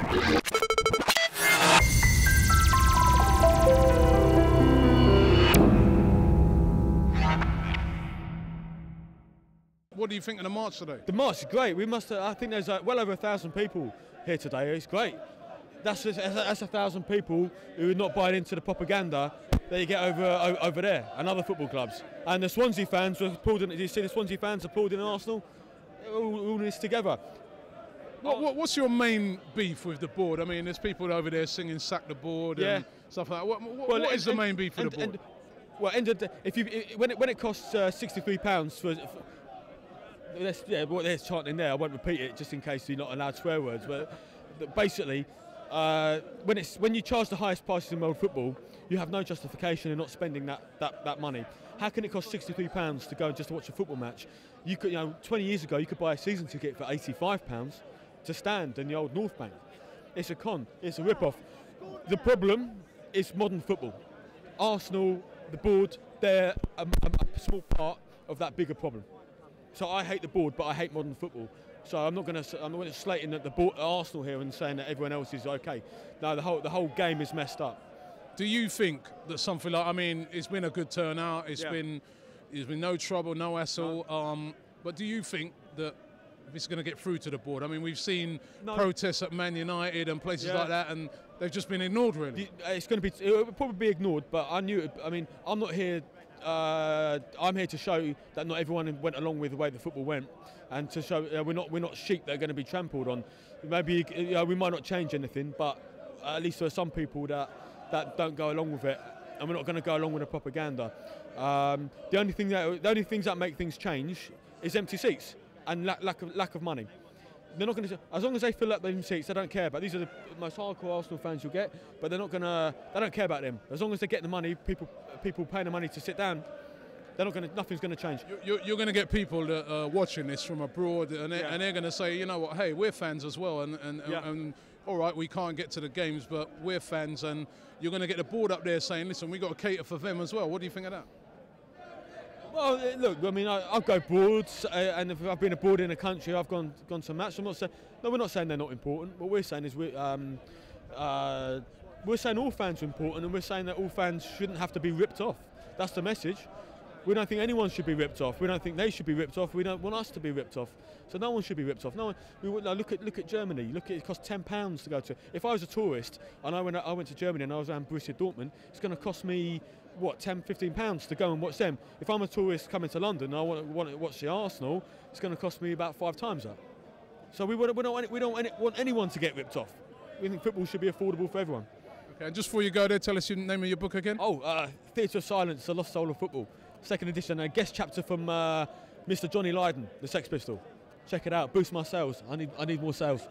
What do you think of the march today? The march is great. I think there's well over 1,000 people here today. It's great. That's 1,000 people who are not buying into the propaganda that you get over there and other football clubs. And the Swansea fans were pulled in. Did you see the Swansea fans are pulled in Arsenal? All this together. What's your main beef with the board? I mean, there's people over there singing "Sack the Board" and stuff like that. What is the main beef with the board? When it costs £63 for what they're chanting there, I won't repeat it just in case you're not allowed swear words. But basically, when you charge the highest prices in world football, you have no justification in not spending that money. How can it cost £63 to go just to watch a football match? You could, 20 years ago, you could buy a season ticket for £85 to stand in the old North Bank. It's a con. It's a rip-off. The problem is modern football. Arsenal, the board, they're a small part of that bigger problem. So I hate the board, but I hate modern football. So I'm not going to slating that the board, Arsenal here and saying that everyone else is okay. No, the whole game is messed up. Do you think that something like, I mean, it's been a good turnout. There's been no trouble, no hassle. No. But do you think that it's going to get through to the board? I mean, we've seen protests at Man United and places like that, and they've just been ignored. Really, it'll probably be ignored. But I knew. I mean, I'm not here. I'm here to show that not everyone went along with the way the football went, and to show we're not sheep that are going to be trampled on. Maybe we might not change anything, but at least there are some people that don't go along with it, and we're not going to go along with the propaganda. The only things that make things change is empty seats and lack of money. They're not going to, as long as they fill up them seats, they don't care about. These are the most hardcore Arsenal fans you'll get, but they're not going to. They don't care about them. As long as they get the money, people paying the money to sit down, they're not going to. Nothing's going to change. You're going to get people that are watching this from abroad, and they're going to say, you know what? Hey, we're fans as well, and all right, we can't get to the games, but we're fans, and you're going to get the board up there saying, listen, we got to cater for them as well. What do you think of that? Well, look, I mean, I'll go boards, and if I've been abroad in a country, I've gone to a match. I'm not saying, no, we're not saying they're not important. What we're saying is we're saying all fans are important, and we're saying that all fans shouldn't have to be ripped off. That's the message. We don't think anyone should be ripped off. We don't think they should be ripped off. We don't want us to be ripped off. So no one should be ripped off. No one. Look at Germany. It costs £10 to go to. If I was a tourist and I went to Germany and I was around Borussia Dortmund, it's going to cost me what, £10, £15 to go and watch them. If I'm a tourist coming to London and I want to watch the Arsenal, it's going to cost me about 5 times that. So we don't want anyone to get ripped off. We think football should be affordable for everyone. Okay, and just before you go there, tell us the name of your book again. Theatre of Silence: The Lost Soul of Football. 2nd edition, a guest chapter from Mr. Johnny Lydon, the Sex Pistol. Check it out, boost my sales. I need more sales.